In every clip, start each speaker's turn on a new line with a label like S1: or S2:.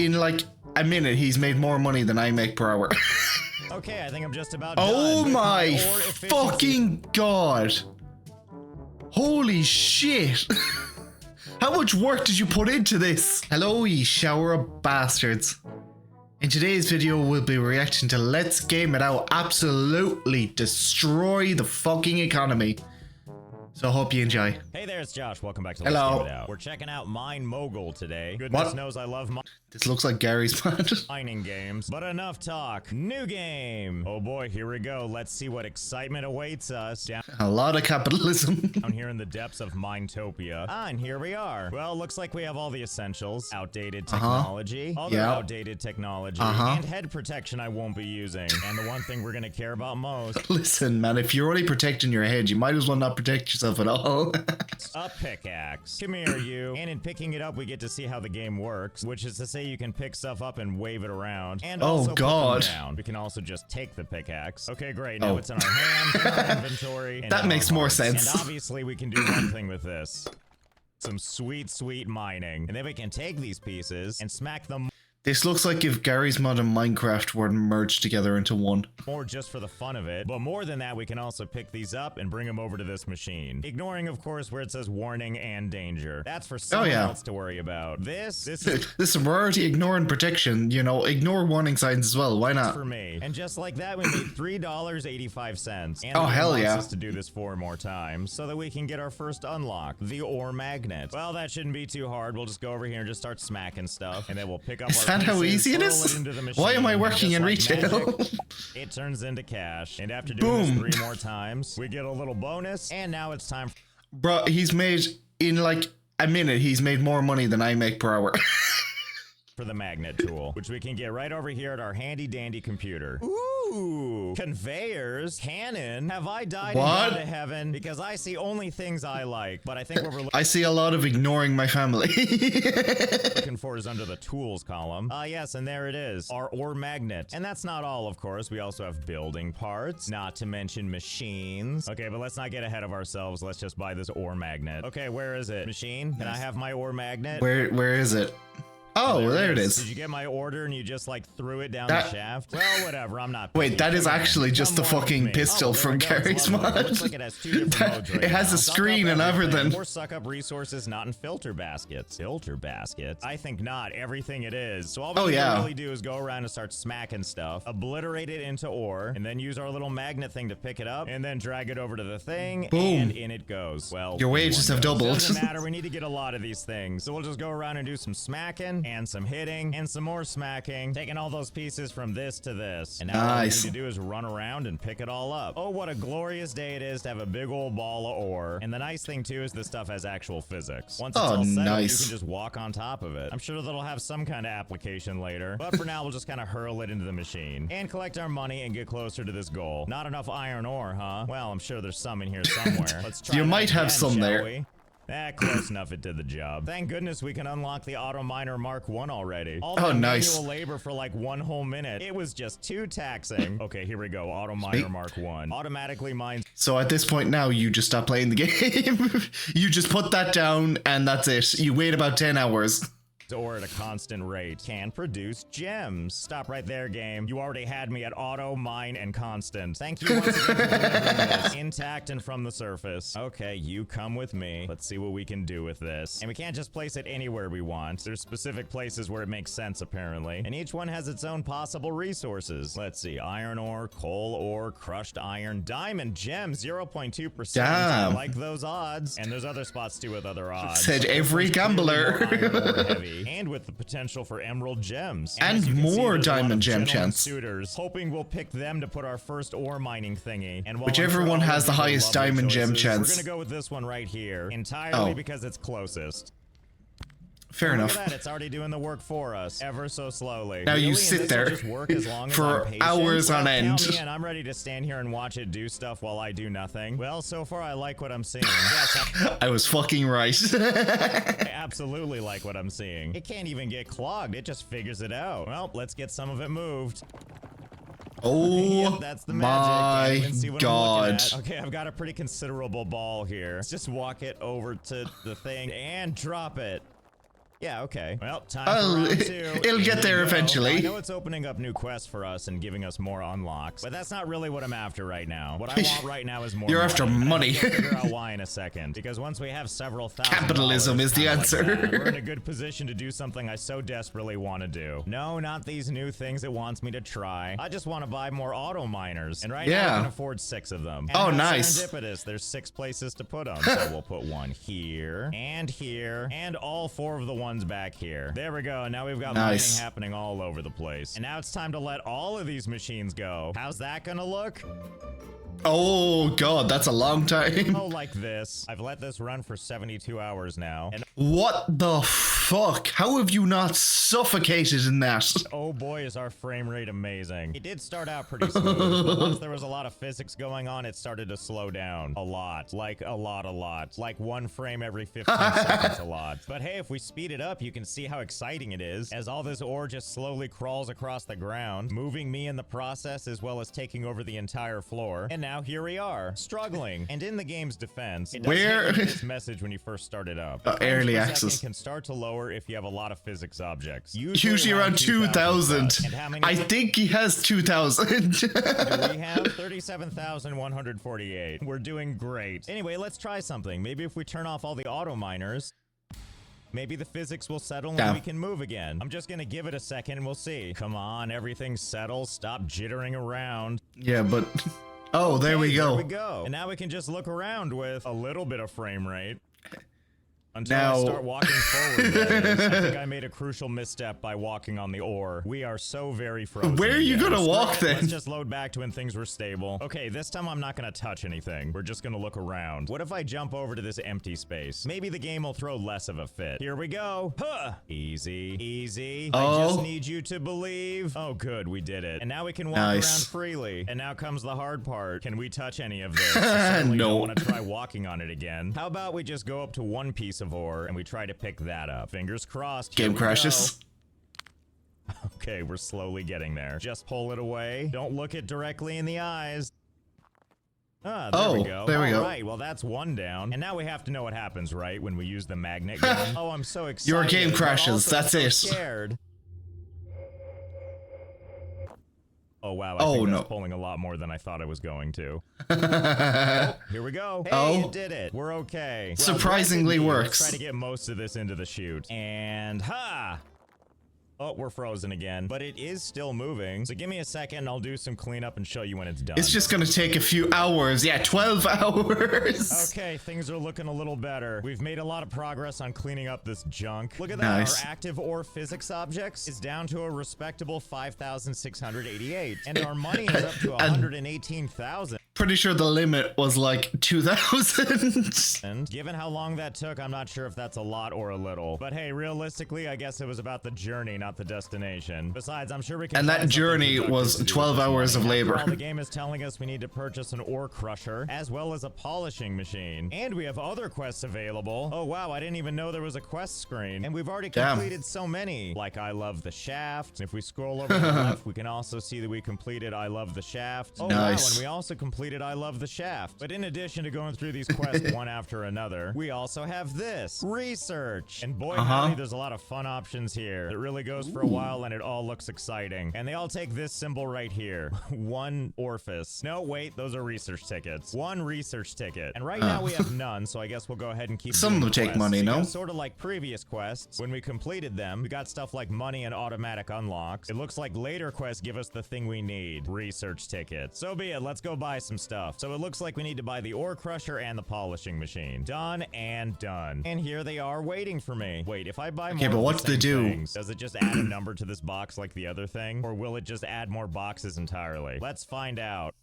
S1: in like a minute, he's made more money than I make per hour.
S2: Okay, I think I'm just about
S1: Oh
S2: done.
S1: my fucking god. Holy shit. How much work did you put into this? Hello, ye shower of bastards. In today's video, we'll be reacting to Let's Game It Out absolutely destroy the fucking economy. So I hope you enjoy.
S2: Hey there, it's Josh. Welcome back to
S1: Hello.
S2: Let's Game It Out. We're checking out Mine Mogul today. Goodness knows I love
S1: This looks like Gary's man.
S2: mining games. But enough talk. New game. Oh boy, here we go. Let's see what excitement awaits us down
S1: A lot of capitalism.
S2: here in the depths of Minetopia. And here we are. Well, looks like we have all the essentials. Outdated technology, other outdated technology, and head protection I won't be using. And the one thing we're gonna care about most.
S1: Listen, man, if you're only protecting your head, you might as well not protect yourself at all.
S2: A pickaxe. Come here, you. And in picking it up, we get to see how the game works, which is to say you can pick stuff up and wave it around. And also put them down. We can also just take the pickaxe. Okay, great. Now it's in our hand, in our inventory. And
S1: that makes more sense.
S2: And obviously, we can do one thing with this. Some sweet, sweet mining. And then we can take these pieces and smack them
S1: This looks like if Gary's mod and Minecraft were merged together into one.
S2: more just for the fun of it. But more than that, we can also pick these up and bring them over to this machine. Ignoring, of course, where it says warning and danger. That's for someone else to worry about. This is
S1: We're already ignoring protection, you know, ignore warning signs as well, why not?
S2: for me. And just like that, we made $3.85. And
S1: oh, hell yeah.
S2: us to do this 4 more times so that we can get our first unlock, the ore magnet. Well, that shouldn't be too hard. We'll just go over here and just start smacking stuff, and then we'll pick up our
S1: That how easy it is? Why am I working in retail?
S2: Magic, it turns into cash. And after doing this 3 more times, we get a little bonus. And now it's time.
S1: Bro, he's made, in like a minute, he's made more money than I make per hour.
S2: For the magnet tool, which we can get right over here at our handy dandy computer. Ooh, conveyors, cannon. Have I died and gone to heaven? Because I see only things I like, but I think what we're
S1: I see a lot of ignoring my family.
S2: looking for is under the tools column. Yes, and there it is, our ore magnet. And that's not all, of course. We also have building parts, not to mention machines. Okay, but let's not get ahead of ourselves. Let's just buy this ore magnet. Okay, where is it? Machine, can I have my ore magnet?
S1: Where is it? Oh, there it is.
S2: Did you get my order and you just like threw it down the shaft? Well, whatever, I'm not.
S1: Wait, that is actually just the fucking pistol from Gary's mod.
S2: It looks like it has 2 different modes right
S1: It has
S2: now.
S1: a screen and everything.
S2: Or suck up resources not in filter baskets. Filter baskets? I think not. Everything it is. So all we really do is go around and start smacking stuff, obliterate it into ore, and then use our little magnet thing to pick it up, and then drag it over to the thing, and in it goes. Well,
S1: your wages have doubled.
S2: Doesn't matter. We need to get a lot of these things. So we'll just go around and do some smacking and some hitting and some more smacking, taking all those pieces from this to this. And now all we need to do is run around and pick it all up. Oh, what a glorious day it is to have a big old ball of ore. And the nice thing too is this stuff has actual physics. Once it's all settled, you can just walk on top of it. I'm sure that'll have some kind of application later, but for now we'll just kind of hurl it into the machine and collect our money and get closer to this goal. Not enough iron ore, huh? Well, I'm sure there's some in here somewhere. Let's try.
S1: You might have some there.
S2: We? Close enough, it did the job. Thank goodness we can unlock the Auto Miner Mark 1 already. All that manual labor for like 1 whole minute. It was just too taxing. Okay, here we go. Auto Miner Mark 1. Automatically mines.
S1: So at this point now, you just stop playing the game. You just put that down and that's it. You wait about 10 hours.
S2: Ore at a constant rate can produce gems. Stop right there, game. You already had me at auto, mine, and constant. Thank you once again for delivering this intact and from the surface. Okay, you come with me. Let's see what we can do with this. And we can't just place it anywhere we want. There's specific places where it makes sense, apparently. And each one has its own possible resources. Let's see. Iron ore, coal ore, crushed iron, diamond, gem, 0.2%. I like those odds. And there's other spots too with other odds.
S1: Said every gambler.
S2: And with the potential for emerald gems.
S1: And more diamond gem chance.
S2: Suitors, hoping we'll pick them to put our first ore mining thingy. And
S1: whichever one has the highest diamond gem chance.
S2: We're gonna go with this one right here, entirely because it's closest.
S1: Fair enough.
S2: Look at that, it's already doing the work for us, ever so slowly.
S1: Now you sit there for hours on end.
S2: Count me in, I'm ready to stand here and watch it do stuff while I do nothing. Well, so far I like what I'm seeing.
S1: I was fucking right.
S2: I absolutely like what I'm seeing. It can't even get clogged, it just figures it out. Well, let's get some of it moved.
S1: Oh,
S2: that's the
S1: my God.
S2: Okay, I've got a pretty considerable ball here. Let's just walk it over to the thing and drop it. Yeah, okay. Well, time for round 2.
S1: It'll get there eventually.
S2: I know it's opening up new quests for us and giving us more unlocks, but that's not really what I'm after right now. What I want right now is more
S1: You're after money.
S2: I'll figure out why in a second, because once we have several thousand
S1: Capitalism is the answer.
S2: Like we're in a good position to do something I so desperately want to do. No, not these new things it wants me to try. I just want to buy more auto miners, and right now I can afford 6 of them. And
S1: oh, nice.
S2: Serendipitous. There's 6 places to put them, so we'll put one here, and all 4 of the ones back here. There we go. Now we've got mining happening all over the place. And now it's time to let all of these machines go. How's that gonna look?
S1: Oh god, that's a long time.
S2: Oh, like this. I've let this run for 72 hours now. And
S1: what the fuck? How have you not suffocated in that?
S2: oh boy, is our frame rate amazing. It did start out pretty smooth, but once there was a lot of physics going on, it started to slow down a lot. Like a lot. Like 1 frame every 15 seconds a lot. But hey, if we speed it up, you can see how exciting it is as all this ore just slowly crawls across the ground, moving me in the process as well as taking over the entire floor. And now here we are, struggling. And in the game's defense, it does this message when you first start it up.
S1: Early access
S2: can start to lower if you have a lot of physics objects.
S1: Usually around 2,000. I think he has 2,000.
S2: Do we have 37,148? We're doing great. Anyway, let's try something. Maybe if we turn off all the auto miners, maybe the physics will settle and we can move again. I'm just gonna give it a second and we'll see. Come on, everything settles. Stop jittering around.
S1: Yeah, but... oh, there we go.
S2: There we go. And now we can just look around with a little bit of frame rate. Until I start walking forward, that is. I think I made a crucial misstep by walking on the ore. We are so very frozen.
S1: Where are you gonna walk then?
S2: Let's just load back to when things were stable. Okay, this time I'm not gonna touch anything. We're just gonna look around. What if I jump over to this empty space? Maybe the game will throw less of a fit. Here we go. Huh. Easy, easy. I just need you to believe. Oh, good, we did it. And now we can walk around freely. And now comes the hard part. Can we touch any of this? I certainly don't want to try walking on it again. How about we just go up to one piece of ore and we try to pick that up. Fingers crossed.
S1: Game crashes.
S2: Okay, we're slowly getting there. Just pull it away. Don't look it directly in the eyes. Ah, there we go.
S1: There we go.
S2: All right, well, that's 1 down. And now we have to know what happens, right, when we use the magnet gun. Oh, I'm so excited.
S1: Your game crashes. That's it.
S2: Scared. Oh, wow. I think that's pulling a lot more than I thought I was going to. Oh, here we go. Hey, it did it. We're okay.
S1: Surprisingly works.
S2: Let's try to get most of this into the chute. And ha! Oh, we're frozen again, but it is still moving. So give me a second, I'll do some cleanup and show you when it's done.
S1: It's just gonna take a few hours. Yeah, 12 hours.
S2: Okay, things are looking a little better. We've made a lot of progress on cleaning up this junk. Look at that, our active ore physics objects is down to a respectable 5,688. And our money is up to 118,000.
S1: Pretty sure the limit was like 2,000.
S2: And given how long that took, I'm not sure if that's a lot or a little. But hey, realistically, I guess it was about the journey, not the destination. Besides, I'm sure we can.
S1: And that journey was 12 hours of labor.
S2: After all, the game is telling us we need to purchase an ore crusher, as well as a polishing machine. And we have other quests available. Oh wow, I didn't even know there was a quest screen. And we've already completed so many. Like I love the shaft. If we scroll over to the left, we can also see that we completed I love the shaft. Oh wow, and we also completed I love the shaft. But in addition to going through these quests one after another, we also have this research. And boy, howdy, there's a lot of fun options here. It really goes for a while and it all looks exciting. And they all take this symbol right here. 1 orifice. No, wait, those are research tickets. 1 research ticket. And right now we have none, so I guess we'll go ahead and keep
S1: some of them take money, no?
S2: Sort of like previous quests. When we completed them, we got stuff like money and automatic unlocks. It looks like later quests give us the thing we need. Research tickets. So be it, let's go buy some stuff. So it looks like we need to buy the ore crusher and the polishing machine. Done and done. And here they are waiting for me. Wait, if I buy more
S1: but what do they do?
S2: Things, does it just add a number to this box like the other thing? Or will it just add more boxes entirely? Let's find out.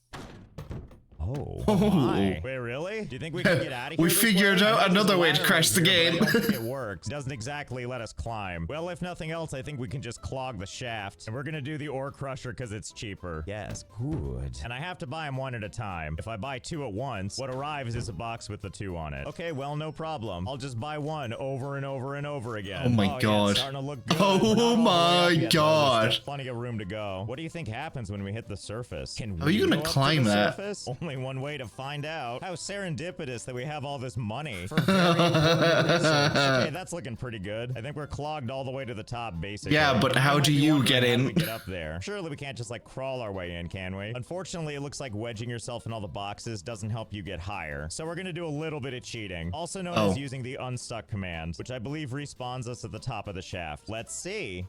S2: Oh my. Wait, really? Do you think we can get out of here?
S1: We figured out another way to crash the game.
S2: I don't think it works. It doesn't exactly let us climb. Well, if nothing else, I think we can just clog the shaft. And we're gonna do the ore crusher because it's cheaper. Yes, good. And I have to buy them 1 at a time. If I buy 2 at once, what arrives is a box with the 2 on it. Okay, well, no problem. I'll just buy 1 over and over and over again.
S1: Oh my god.
S2: Yeah, it's starting to look good.
S1: Oh my god.
S2: There's plenty of room to go. What do you think happens when we hit the surface? Can we
S1: Are you gonna
S2: go up to
S1: climb
S2: the
S1: that?
S2: surface? Only one way to find out. How serendipitous that we have all this money for very important research. Okay, that's looking pretty good. I think we're clogged all the way to the top, basically.
S1: Yeah, but how do you get in?
S2: How do we get up there? Surely we can't just like crawl our way in, can we? Unfortunately, it looks like wedging yourself in all the boxes doesn't help you get higher. So we're gonna do a little bit of cheating, also known as using the unstuck command, which I believe respawns us at the top of the shaft. Let's see.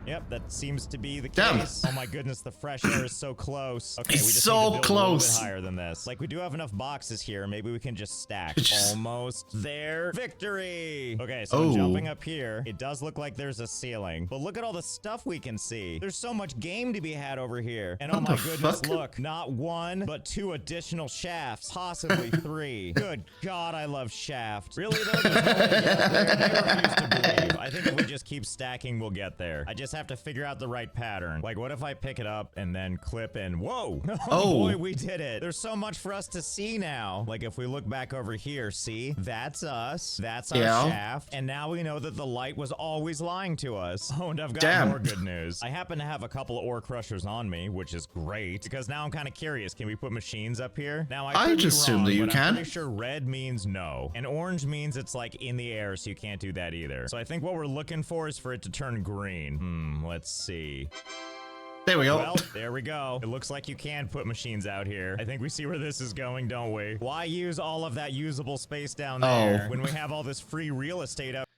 S2: Yep, that seems to be the case. Oh my goodness, the fresh air is so close. Okay,
S1: it's
S2: we just
S1: so
S2: need to build
S1: close.
S2: A little bit higher than this. Like, we do have enough boxes here. Maybe we can just stack. Almost there. Victory! Okay, so jumping up here, it does look like there's a ceiling. But look at all the stuff we can see. There's so much game to be had over here. And oh my goodness, look. Not one, but 2 additional shafts. Possibly 3. Good God, I love shafts. Really, though? There's no way to get up there. I refuse to believe. I think if we just keep stacking, we'll get there. I just have to figure out the right pattern. Like, what if I pick it up and then clip in? Whoa! Oh boy, we did it. There's so much for us to see now. Like, if we look back over here, see? That's us. That's our shaft. And now we know that the light was always lying to us. Oh, and I've got more good news. I happen to have a couple of ore crushers on me, which is great, because now I'm kind of curious. Can we put machines up here? Now, I just assume that you can. I'm pretty sure red means no. And orange means it's like in the air, so you can't do that either. So I think what we're looking for is for it to turn green. Let's see.
S1: There we go.
S2: Well, there we go. It looks like you can put machines out here. I think we see where this is going, don't we? Why use all of that usable space down there when we have all this free real estate up?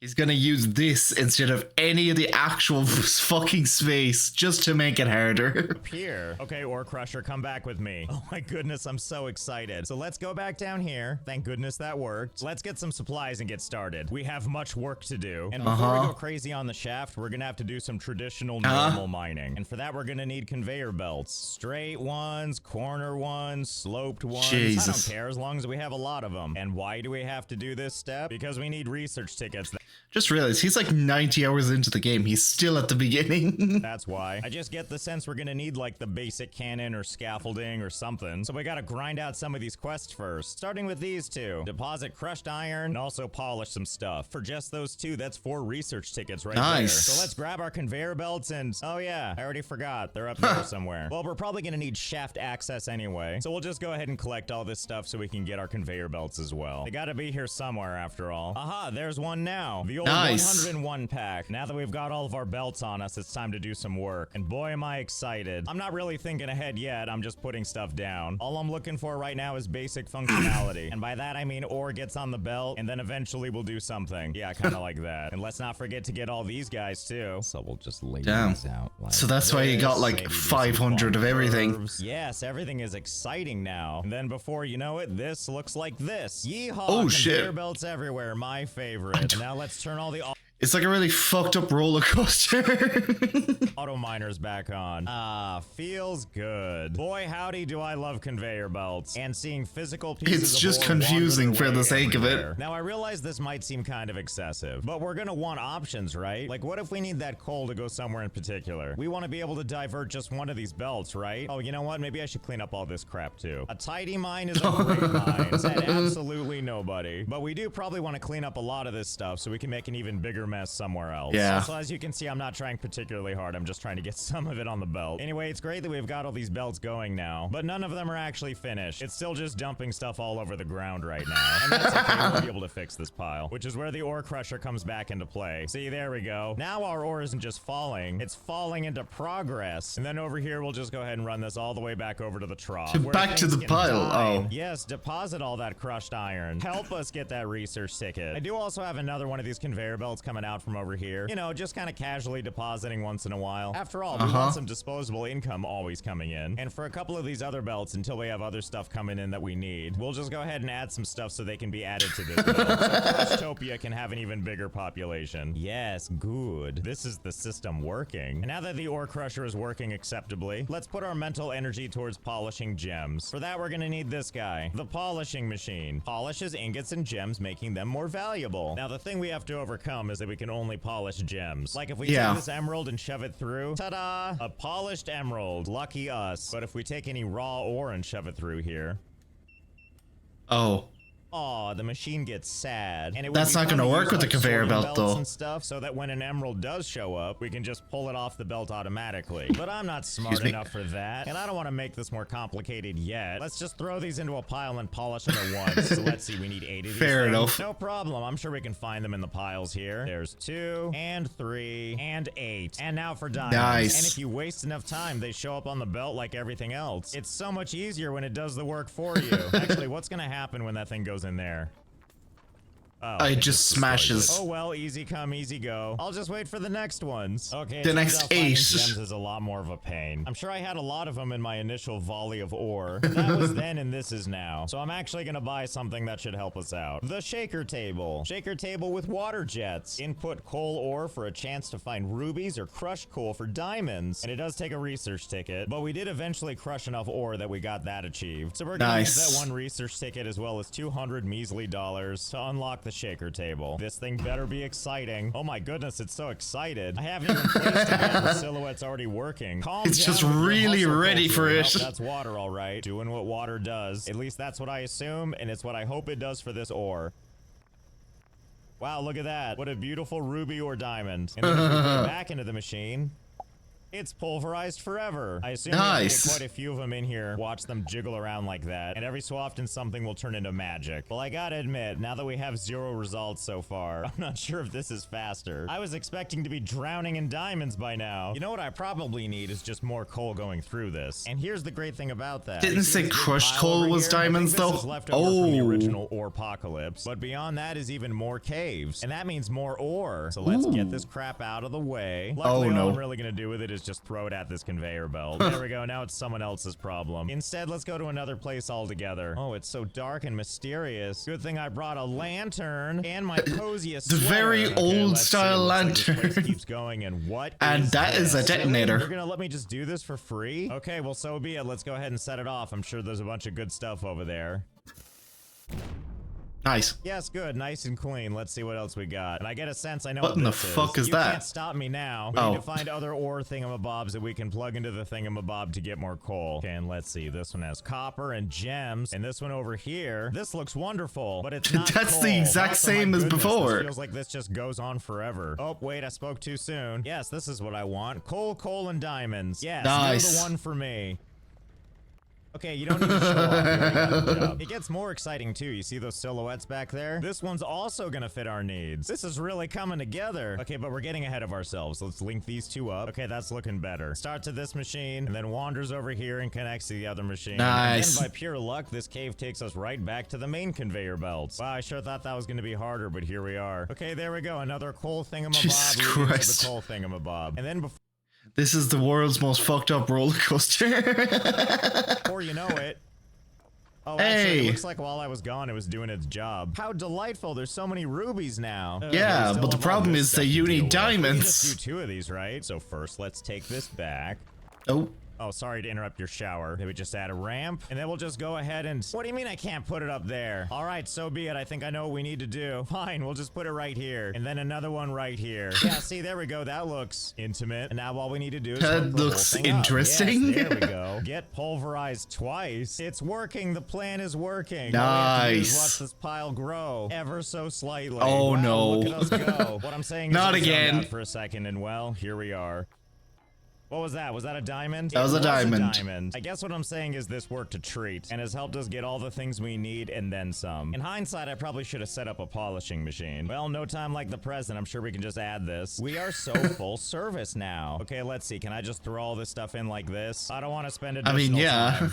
S1: He's gonna use this instead of any of the actual fucking space just to make it harder.
S2: Up here. Okay, Ore Crusher, come back with me. Oh my goodness, I'm so excited. So let's go back down here. Thank goodness that worked. Let's get some supplies and get started. We have much work to do. And before we go crazy on the shaft, we're gonna have to do some traditional normal mining. And for that, we're gonna need conveyor belts. Straight ones, corner ones, sloped ones. Jesus. I don't care as long as we have a lot of them. And why do we have to do this step? Because we need research tickets.
S1: Just realized he's like 90 hours into the game. He's still at the beginning.
S2: That's why. I just get the sense we're gonna need like the basic cannon or scaffolding or something. So we gotta grind out some of these quests first. Starting with these 2. Deposit crushed iron and also polish some stuff. For just those 2, that's 4 research tickets right there. So let's grab our conveyor belts and... Oh yeah, I already forgot. They're up there somewhere. Well, we're probably gonna need shaft access anyway. So we'll just go ahead and collect all this stuff so we can get our conveyor belts as well. They gotta be here somewhere after all. Aha, there's one now. The old 101 pack. Now that we've got all of our belts on us, it's time to do some work. And boy, am I excited. I'm not really thinking ahead yet. I'm just putting stuff down. All I'm looking for right now is basic functionality. And by that, I mean ore gets on the belt, and then eventually we'll do something. Yeah, kind of like that. And let's not forget to get all these guys, too. So we'll just lay these out. Like
S1: so that's why you got like 500 of everything.
S2: Yes, everything is exciting now. And then before you know it, this looks like this. Yeehaw!
S1: Oh, shit.
S2: Conveyor belts everywhere. My favorite. And now let's turn all the...
S1: It's like a really fucked up roller coaster.
S2: Auto miners back on. Ah, feels good. Boy, howdy do I love conveyor belts and seeing physical pieces
S1: It's just confusing for the sake of it.
S2: Now, I realize this might seem kind of excessive, but we're gonna want options, right? Like, what if we need that coal to go somewhere in particular? We want to be able to divert just one of these belts, right? Oh, you know what? Maybe I should clean up all this crap, too. A tidy mine is a great mine. Said absolutely nobody. But we do probably want to clean up a lot of this stuff so we can make an even bigger mess somewhere else.
S1: Yeah.
S2: So as you can see, I'm not trying particularly hard. I'm just trying to get some of it on the belt. Anyway, it's great that we've got all these belts going now, but none of them are actually finished. It's still just dumping stuff all over the ground right now. And that's okay. We'll be able to fix this pile, which is where the ore crusher comes back into play. See, there we go. Now our ore isn't just falling, it's falling into progress. And then over here, we'll just go ahead and run this all the way back over to the trough.
S1: Back to the pile. Oh.
S2: Yes, deposit all that crushed iron. Help us get that research ticket. I do also have another one of these conveyor belts coming out from over here. You know, just kind of casually depositing once in a while. After all, we want some disposable income always coming in. And for a couple of these other belts, until we have other stuff coming in that we need, we'll just go ahead and add some stuff so they can be added to this belt. So Crushtopia can have an even bigger population. Yes, good. This is the system working. And now that the ore crusher is working acceptably, let's put our mental energy towards polishing gems. For that, we're gonna need this guy, the polishing machine. Polishes ingots and gems, making them more valuable. Now, the thing we have to overcome is that we can only polish gems. Like if we take this emerald and shove it through, ta-da! A polished emerald. Lucky us. But if we take any raw ore and shove it through here...
S1: Oh.
S2: Oh, the machine gets sad. And
S1: That's not gonna work with the conveyor belt, though.
S2: And stuff, so that when an emerald does show up, we can just pull it off the belt automatically. But I'm not smart enough for that, and I don't want to make this more complicated yet. Let's just throw these into a pile and polish them at once. So let's see, we need 8 of these.
S1: Fair enough.
S2: No problem. I'm sure we can find them in the piles here. There's 2 and 3 and 8. And now for diamonds.
S1: Nice.
S2: And if you waste enough time, they show up on the belt like everything else. It's so much easier when it does the work for you. Actually, what's gonna happen when that thing goes in there? Oh,
S1: it just smashes.
S2: Oh well, easy come, easy go. I'll just wait for the next ones. Okay,
S1: the next 8
S2: gems is a lot more of a pain. I'm sure I had a lot of them in my initial volley of ore. That was then and this is now. So I'm actually gonna buy something that should help us out. The shaker table. Shaker table with water jets. Input coal ore for a chance to find rubies or crushed coal for diamonds. And it does take a research ticket, but we did eventually crush enough ore that we got that achieved. So we're gonna use that 1 research ticket as well as 200 measly dollars to unlock the shaker table. This thing better be exciting. Oh my goodness, it's so excited. I haven't even placed it yet. The silhouette's already working.
S1: It's just really ready for it.
S2: Oh, that's water, all right. Doing what water does. At least that's what I assume, and it's what I hope it does for this ore. Wow, look at that. What a beautiful ruby or diamond. And then if we put it back into the machine, it's pulverized forever. I assume we can get quite a few of them in here. Watch them jiggle around like that. And every so often something will turn into magic. Well, I gotta admit, now that we have 0 results so far, I'm not sure if this is faster. I was expecting to be drowning in diamonds by now. You know what I probably need is just more coal going through this. And here's the great thing about that.
S1: Didn't say crushed coal was diamonds though?
S2: From the original ore apocalypse. But beyond that is even more caves. And that means more ore. So let's get this crap out of the way. Luckily, all I'm really gonna do with it is just throw it at this conveyor belt. There we go. Now it's someone else's problem. Instead, let's go to another place altogether. Oh, it's so dark and mysterious. Good thing I brought a lantern and my coziest
S1: The very old style lantern.
S2: This place keeps going, and what
S1: and that is a detonator.
S2: You're gonna let me just do this for free? Okay, well, so be it. Let's go ahead and set it off. I'm sure there's a bunch of good stuff over there.
S1: Nice.
S2: Yes, good. Nice and clean. Let's see what else we got. And I get a sense I know
S1: what in the fuck is that?
S2: You can't stop me now. We need to find other ore thingamabobs that we can plug into the thingamabob to get more coal. Okay, and let's see. This one has copper and gems. And this one over here, this looks wonderful, but it's not
S1: That's
S2: coal.
S1: the exact same as before.
S2: This feels like this just goes on forever. Oh, wait, I spoke too soon. Yes, this is what I want. Coal, and diamonds. Yes,
S1: nice.
S2: You're the one for me. Okay, you don't need to show off. You already got the job. It gets more exciting too. You see those silhouettes back there? This one's also gonna fit our needs. This is really coming together. Okay, but we're getting ahead of ourselves. Let's link these 2 up. Okay, that's looking better. Start to this machine, and then wanders over here and connects to the other machine.
S1: Nice.
S2: And by pure luck, this cave takes us right back to the main conveyor belts. Wow, I sure thought that was gonna be harder, but here we are. Okay, there we go. Another coal thingamabob.
S1: Jesus Christ.
S2: The coal thingamabob. And then before
S1: this is the world's most fucked up roller coaster.
S2: Before you know it. Oh, actually, it looks like while I was gone, it was doing its job. How delightful. There's so many rubies now.
S1: Yeah, but the problem is that you need diamonds.
S2: We just do 2 of these, right? So first, let's take this back. Oh, sorry to interrupt your shower. Then we just add a ramp, and then we'll just go ahead and... What do you mean I can't put it up there? All right, so be it. I think I know what we need to do. Fine, we'll just put it right here. And then another one right here. Yeah, see, there we go. That looks intimate. And now all we need to do is...
S1: That looks interesting.
S2: Yes, there we go. Get pulverized twice. It's working. The plan is working.
S1: Nice.
S2: All we have to do is watch this pile grow ever so slightly.
S1: Oh,
S2: wow,
S1: no.
S2: Look at us go. What I'm saying is...
S1: Not again.
S2: For a second, and well, here we are. What was that? Was that a diamond?
S1: That was a diamond.
S2: I guess what I'm saying is this worked a treat and has helped us get all the things we need and then some. In hindsight, I probably should have set up a polishing machine. Well, no time like the present. I'm sure we can just add this. We are so full service now. Okay, let's see. Can I just throw all this stuff in like this? I don't want to spend additional time.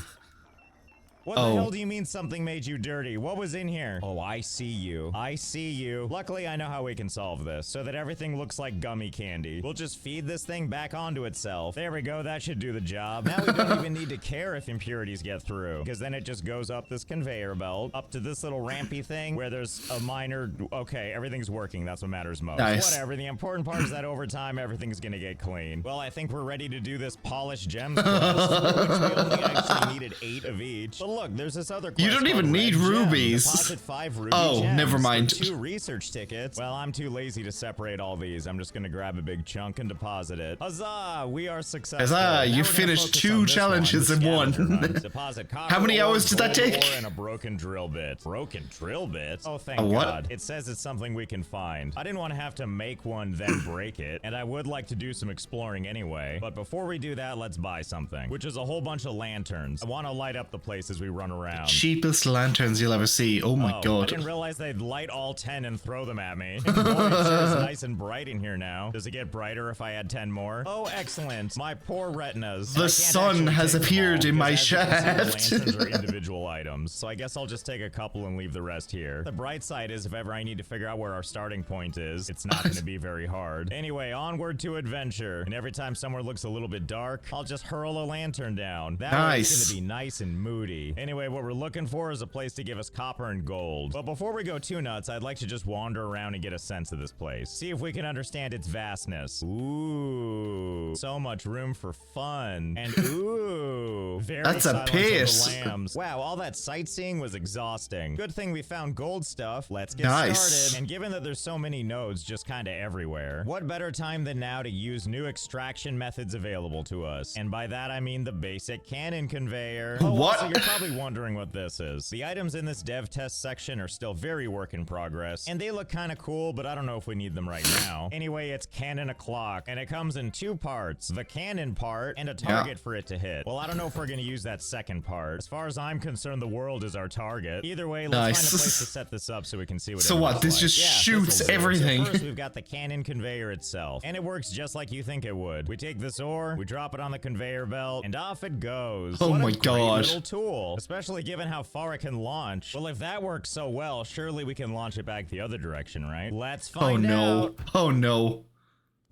S2: What the hell do you mean something made you dirty? What was in here? Oh, I see you. I see you. Luckily, I know how we can solve this so that everything looks like gummy candy. We'll just feed this thing back onto itself. There we go. That should do the job. Now we don't even need to care if impurities get through because then it just goes up this conveyor belt up to this little rampy thing where there's a minor... Okay, everything's working. That's what matters most.
S1: Nice.
S2: Whatever. The important part is that over time, everything's gonna get clean. Well, I think we're ready to do this polished gems quest, for which we only actually needed 8 of each. But look, there's this other
S1: You
S2: quest
S1: don't even
S2: called
S1: need
S2: Red Gem.
S1: rubies.
S2: Deposit 5 ruby
S1: Oh,
S2: gems
S1: never mind.
S2: for 2 research tickets. Well, I'm too lazy to separate all these. I'm just gonna grab a big chunk and deposit it. Huzzah! We are successful.
S1: Huzzah!
S2: Now
S1: You
S2: we're gonna
S1: finished
S2: focus
S1: 2
S2: on this
S1: challenges
S2: one,
S1: in
S2: the
S1: one.
S2: scavenger hunt. Deposit copper
S1: How many
S2: ore,
S1: hours did that
S2: gold
S1: take?
S2: ore, and a broken drill bit. Broken drill bit? Oh, thank
S1: A what?
S2: God. It says it's something we can find. I didn't want to have to make one then break it, and I would like to do some exploring anyway. But before we do that, let's buy something, which is a whole bunch of lanterns. I want to light up the place as we run around.
S1: Cheapest lanterns you'll ever see. Oh my
S2: I
S1: god.
S2: didn't realize they'd light all 10 and throw them at me. Boy, it sure is nice and bright in here now. Does it get brighter if I add 10 more? Oh, excellent. My poor retinas.
S1: The sun has appeared in my shaft.
S2: Lanterns are individual items, so I guess I'll just take a couple and leave the rest here. The bright side is if ever I need to figure out where our starting point is, it's not going to be very hard. Anyway, onward to adventure. And every time somewhere looks a little bit dark, I'll just hurl a lantern down. That way it's going to be nice and moody. Anyway, what we're looking for is a place to give us copper and gold. But before we go too nuts, I'd like to just wander around and get a sense of this place. See if we can understand its vastness. Ooh, so much room for fun. And ooh, very
S1: That's a
S2: Silence of
S1: piss.
S2: the Lambs. Wow, all that sightseeing was exhausting. Good thing we found gold stuff. Let's get
S1: Nice.
S2: started. And given that there's so many nodes just kind of everywhere, what better time than now to use new extraction methods available to us? And by that I mean the basic cannon conveyor. Oh,
S1: What?
S2: also, you're probably wondering what this is. The items in this dev test section are still very work in progress, and they look kind of cool, but I don't know if we need them right now. Anyway, it's cannon o'clock, and it comes in 2 parts, the cannon part and a target for it to hit. Well, I don't know if we're going to use that second part. As far as I'm concerned, the world is our target. Either way, let's find a place to set this up so we can see what
S1: So
S2: it
S1: what,
S2: looks
S1: this
S2: like.
S1: just
S2: Yeah,
S1: shoots
S2: this'll do.
S1: everything.
S2: So first, we've got the cannon conveyor itself, and it works just like you think it would. We take this ore, we drop it on the conveyor belt, and off it goes.
S1: Oh
S2: What
S1: my
S2: a great
S1: God.
S2: little tool, especially given how far it can launch. Well, if that works so well, surely we can launch it back the other direction, right? Let's
S1: Oh
S2: find
S1: no.
S2: out.
S1: Oh no.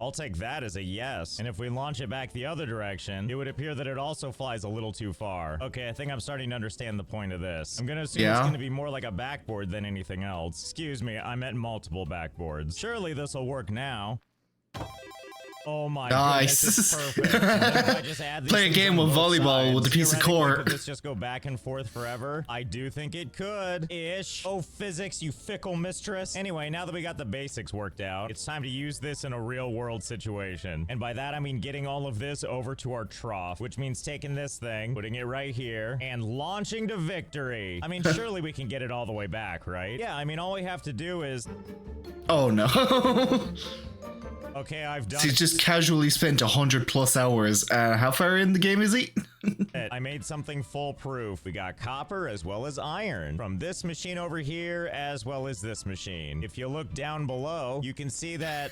S2: I'll take that as a yes. And if we launch it back the other direction, it would appear that it also flies a little too far. Okay, I think I'm starting to understand the point of this. I'm gonna assume it's gonna be more like a backboard than anything else. Excuse me, I meant multiple backboards. Surely this'll work now. Oh my
S1: Nice.
S2: goodness, it's perfect. Then if I just add these
S1: Play a
S2: things
S1: game
S2: on
S1: of
S2: both
S1: volleyball with a
S2: sides,
S1: piece of
S2: theoretically,
S1: core.
S2: Could this just go back and forth forever? I do think it could. Ish. Oh, physics, you fickle mistress. Anyway, now that we got the basics worked out, it's time to use this in a real world situation. And by that, I mean getting all of this over to our trough, which means taking this thing, putting it right here, and launching to victory. I mean, surely we can get it all the way back, right? Yeah, I mean, all we have to do is...
S1: Oh no.
S2: Okay, I've done
S1: So he's just casually spent 100+ hours. How far in the game is he?
S2: it. I made something foolproof. We got copper as well as iron from this machine over here as well as this machine. If you look down below, you can see that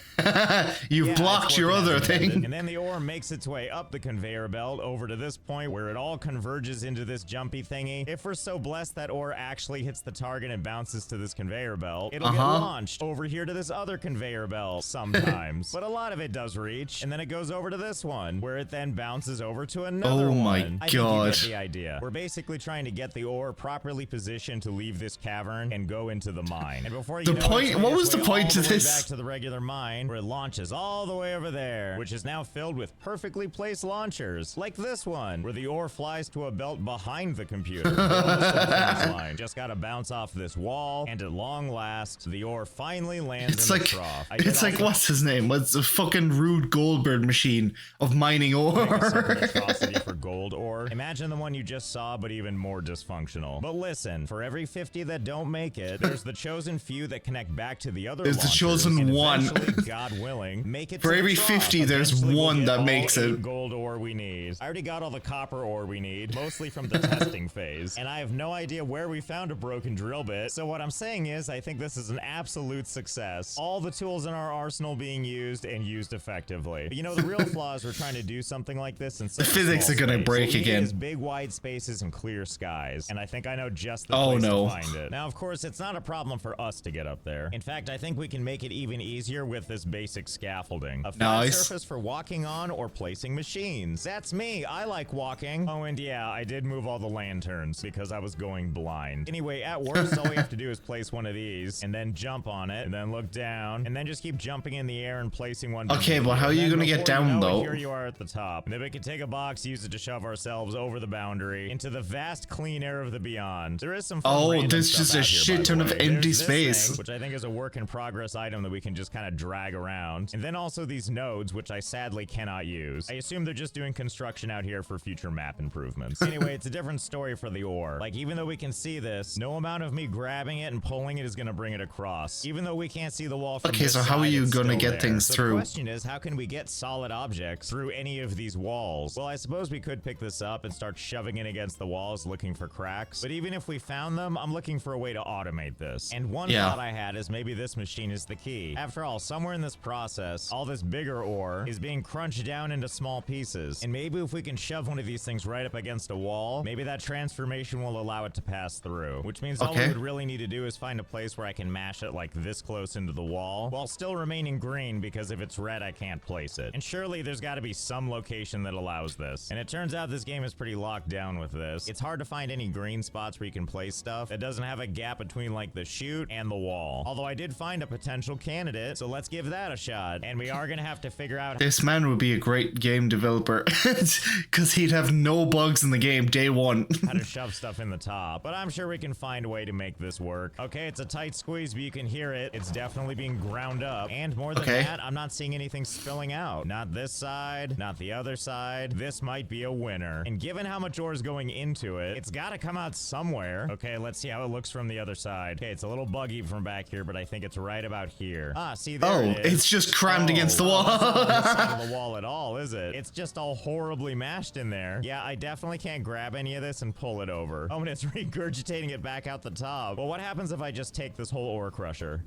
S1: You've
S2: it's
S1: blocked your
S2: working
S1: other
S2: as intended.
S1: thing.
S2: And then the ore makes its way up the conveyor belt over to this point where it all converges into this jumpy thingy. If we're so blessed that ore actually hits the target and bounces to this conveyor belt, it'll get launched over here to this other conveyor belt sometimes. But a lot of it does reach, and then it goes over to this one, where it then bounces over to another one.
S1: Oh my
S2: I think you
S1: God.
S2: get the idea. We're basically trying to get the ore properly positioned to leave this cavern and go into the mine. And before you
S1: The
S2: know
S1: point-
S2: it, it's
S1: what
S2: made
S1: was
S2: its
S1: the
S2: way
S1: point
S2: all
S1: to
S2: the way
S1: this?
S2: back to the regular mine, where it launches all the way over there, which is now filled with perfectly placed launchers, like this one, where the ore flies to a belt behind the computer. We're almost to the finish line. Just gotta bounce off this wall, and at long last, the ore finally lands
S1: It's
S2: in
S1: like,
S2: the trough.
S1: it's like, what's his name? What's a fucking Rude Goldberg machine of mining
S2: Separate
S1: ore?
S2: atrocity for gold ore. Imagine the one you just saw, but even more dysfunctional. But listen, for every 50 that don't make it, there's the chosen few that connect back to the other
S1: There's the
S2: launchers,
S1: chosen
S2: and
S1: one.
S2: eventually, God willing, make it
S1: For
S2: to the
S1: every
S2: trough.
S1: 50, there's
S2: Eventually, we'll
S1: one
S2: get
S1: that
S2: all
S1: makes
S2: 8
S1: it.
S2: gold ore we need. I already got all the copper ore we need, mostly from the testing phase, and I have no idea where we found a broken drill bit. So what I'm saying is, I think this is an absolute success. All the tools in our arsenal being used and used effectively. But you know, the real flaw is we're trying to do something like this in such a
S1: physics
S2: small
S1: are gonna
S2: space.
S1: break
S2: What we need
S1: again.
S2: is big wide spaces and clear skies, and I think I know just the
S1: Oh,
S2: place
S1: no.
S2: to find it. Now, of course, it's not a problem for us to get up there. In fact, I think we can make it even easier with this basic scaffolding. A flat
S1: Nice.
S2: surface for walking on or placing machines. That's me. I like walking. Oh, and yeah, I did move all the lanterns because I was going blind. Anyway, at worst, all we have to do is place one of these and then jump on it and then look down and then just keep jumping in the air and placing one.
S1: Okay, but how are you
S2: Then
S1: gonna get
S2: before you
S1: down,
S2: know it,
S1: though?
S2: Here you are at the top. And then we can take a box, use it to shove ourselves over the boundary into the vast clean air of the beyond. There is some fun
S1: Oh,
S2: random
S1: there's
S2: stuff
S1: just a
S2: out here,
S1: shit
S2: by the
S1: ton of
S2: way.
S1: empty
S2: There's this
S1: space.
S2: thing, which I think is a work in progress item that we can just kind of drag around. And then also these nodes, which I sadly cannot use. I assume they're just doing construction out here for future map improvements. Anyway, it's a different story for the ore. Like, even though we can see this, no amount of me grabbing it and pulling it is gonna bring it across. Even though we can't see the wall from
S1: Okay,
S2: this
S1: so how are
S2: side,
S1: you
S2: it's
S1: gonna
S2: still
S1: get
S2: there.
S1: things
S2: So
S1: through?
S2: The question is, how can we get solid objects through any of these walls? Well, I suppose we could pick this up and start shoving it against the walls looking for cracks. But even if we found them, I'm looking for a way to automate this. And one thought I had is maybe this machine is the key. After all, somewhere in this process, all this bigger ore is being crunched down into small pieces. And maybe if we can shove one of these things right up against a wall, maybe that transformation will allow it to pass through. Which means all we would really need to do is find a place where I can mash it like this close into the wall, while still remaining green, because if it's red, I can't place it. And surely there's got to be some location that allows this. And it turns out this game is pretty locked down with this. It's hard to find any green spots where you can place stuff that doesn't have a gap between like the chute and the wall. Although I did find a potential candidate, so let's give that a shot. And we are gonna have to figure out—
S1: This man would be a great game developer because he'd have no bugs in the game day one.
S2: how to shove stuff in the top, but I'm sure we can find a way to make this work. Okay, it's a tight squeeze, but you can hear it. It's definitely being ground up, and more than that, I'm not seeing anything spilling out. Not this side, not the other side. This might be a winner. And given how much ore is going into it, it's got to come out somewhere. Okay, let's see how it looks from the other side. Okay, it's a little buggy from back here, but I think it's right about here. Ah, see, there it is.
S1: It's just crammed against the wall.
S2: That's not on this side of the wall at all, is it? It's just all horribly mashed in there. Yeah, I definitely can't grab any of this and pull it over. Oh, and it's regurgitating it back out the top. Well, what happens if I just take this whole ore crusher?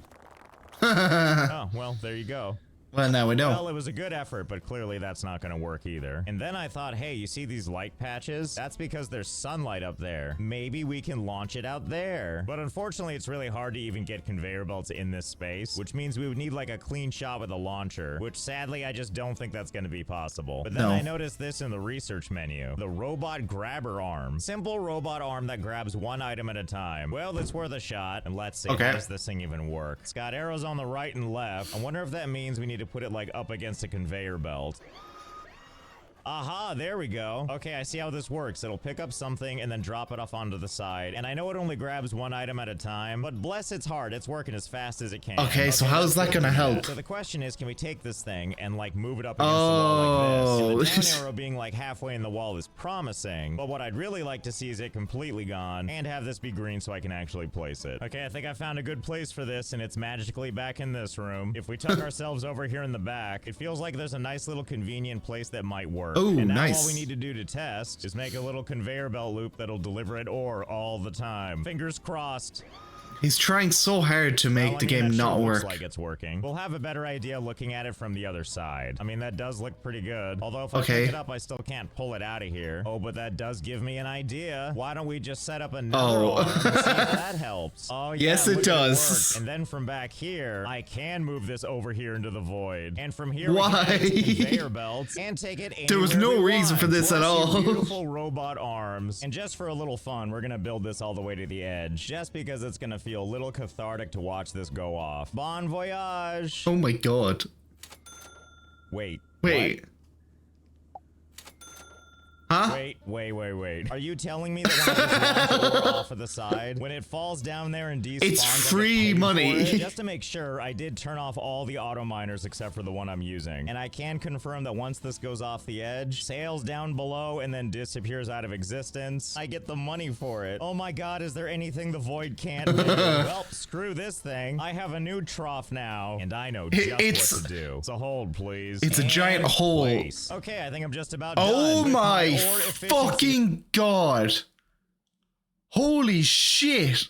S2: Oh, well, there you go.
S1: Well, now we know.
S2: Well, it was a good effort, but clearly that's not going to work either. And then I thought, hey, you see these light patches? That's because there's sunlight up there. Maybe we can launch it out there. But unfortunately, it's really hard to even get conveyor belts in this space, which means we would need like a clean shot with a launcher, which sadly, I just don't think that's going to be possible. But then I noticed this in the research menu. The robot grabber arm. Simple robot arm that grabs one item at a time. Well, it's worth a shot. And let's see, how does this thing even work? It's got arrows on the right and left. I wonder if that means we need to put it like up against a conveyor belt. Aha, there we go. Okay, I see how this works. It'll pick up something and then drop it off onto the side. And I know it only grabs one item at a time, but bless its heart, it's working as fast as it can.
S1: Okay, so how's that gonna help?
S2: So the question is, can we take this thing and like move it up against the wall like this? And the down arrow being like halfway in the wall is promising, but what I'd really like to see is it completely gone and have this be green so I can actually place it. Okay, I think I found a good place for this, and it's magically back in this room. If we tuck ourselves over here in the back, it feels like there's a nice little convenient place that might work.
S1: Oh,
S2: and now
S1: nice.
S2: all we need to do to test is make a little conveyor belt loop that'll deliver it ore all the time. Fingers crossed.
S1: He's trying so hard to make the game not work.
S2: Looks like it's working. We'll have a better idea looking at it from the other side. I mean, that does look pretty good. Although if I pick it up, I still can't pull it out of here. Oh, but that does give me an idea. Why don't we just set up another arm and see if that helps? Oh, yeah.
S1: Yes, it does.
S2: And then from back here, I can move this over here into the void. And from here,
S1: why?
S2: we can add conveyor belts and take it anywhere
S1: There was no
S2: we
S1: reason
S2: want.
S1: for this at all.
S2: Beautiful robot arms. And just for a little fun, we're gonna build this all the way to the edge, just because it's gonna feel a little cathartic to watch this go off. Bon voyage!
S1: Oh my god.
S2: Wait.
S1: Wait.
S2: What?
S1: Huh?
S2: Wait. Are you telling me that when I just launch ore off of the side, when it falls down there and despawns,
S1: It's free money.
S2: Just to make sure, I did turn off all the auto miners except for the one I'm using. And I can confirm that once this goes off the edge, sails down below, and then disappears out of existence, I get the money for it. Oh my god, is there anything the void can't do? Well, screw this thing. I have a new trough now, and I know just what to do. So hold, please.
S1: It's a giant hole.
S2: Place. Okay, I think I'm just about
S1: Oh
S2: done.
S1: my fucking god. Holy shit.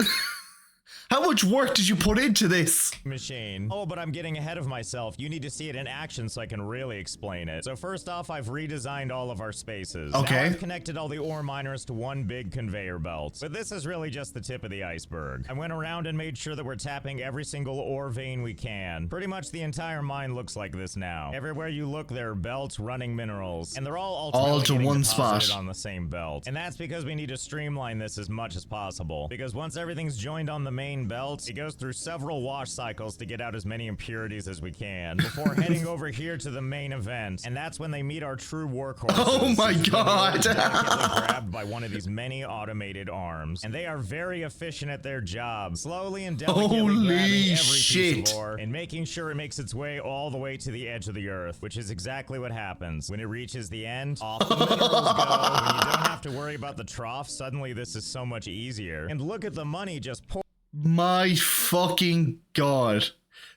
S1: How much work did you put into this?
S2: Machine. Oh, but I'm getting ahead of myself. You need to see it in action so I can really explain it. So first off, I've redesigned all of our spaces.
S1: Okay.
S2: Now I've connected all the ore miners to one big conveyor belt. But this is really just the tip of the iceberg. I went around and made sure that we're tapping every single ore vein we can. Pretty much the entire mine looks like this now. Everywhere you look, there are belts running minerals. And they're all
S1: to one
S2: deposited
S1: spot
S2: on the same belt. And that's because we need to streamline this as much as possible. Because once everything's joined on the main green belt, it goes through several wash cycles to get out as many impurities as we can before heading over here to the main event. And that's when they meet our true workhorses.
S1: Oh my god!
S2: Grabbed by one of these many automated arms, and they are very efficient at their job, slowly and delicately grabbing every piece of ore and making sure it makes its way all the way to the edge of the earth, which is exactly what happens. When it reaches the end, off the minerals go. When you don't have to worry about the trough, suddenly this is so much easier. And look at the money just pour.
S1: My fucking god.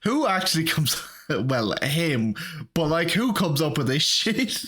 S1: Who actually comes... Well, him. But like, who comes up with this shit?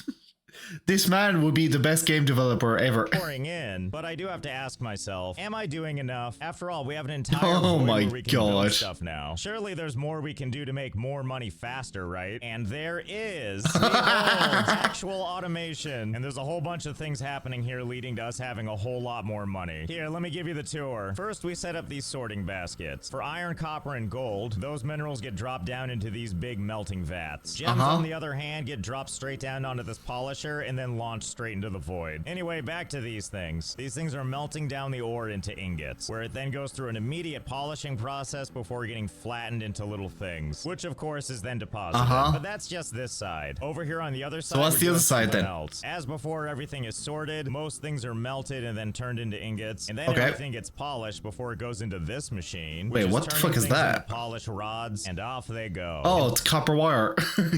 S1: This man would be the best game developer ever.
S2: Pouring in, but I do have to ask myself, am I doing enough? After all, we have an entire
S1: oh
S2: void
S1: my
S2: where we can build
S1: god
S2: stuff now. Surely there's more we can do to make more money faster, right? And there is. Behold, actual automation. And there's a whole bunch of things happening here leading to us having a whole lot more money. Here, let me give you the tour. First, we set up these sorting baskets. For iron, copper, and gold, those minerals get dropped down into these big melting vats. Gems, on the other hand, get dropped straight down onto this polisher and then launched straight into the void. Anyway, back to these things. These things are melting down the ore into ingots, where it then goes through an immediate polishing process before getting flattened into little things, which of course is then deposited. But that's just this side. Over here on the other side,
S1: so what's the other side then?
S2: As before, everything is sorted, most things are melted and then turned into ingots, and then everything gets polished before it goes into this machine.
S1: Wait, what the fuck is that?
S2: Polish rods, and off they go.
S1: Oh, it's copper wire.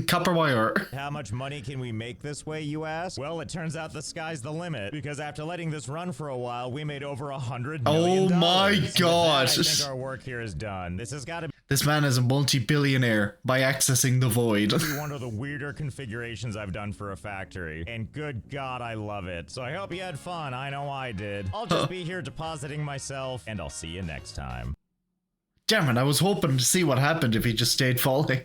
S1: Copper wire.
S2: How much money can we make this way, you ask? Well, it turns out the sky's the limit, because after letting this run for a while, we made over $100 million.
S1: Oh my god.
S2: I think our work here is done. This has got to be...
S1: This man is a multi-billionaire by accessing the void.
S2: one of the weirder configurations I've done for a factory, and good god, I love it. So I hope you had fun. I know I did. I'll just be here depositing myself, and I'll see you next time.
S1: Damn it, I was hoping to see what happened if he just stayed falling.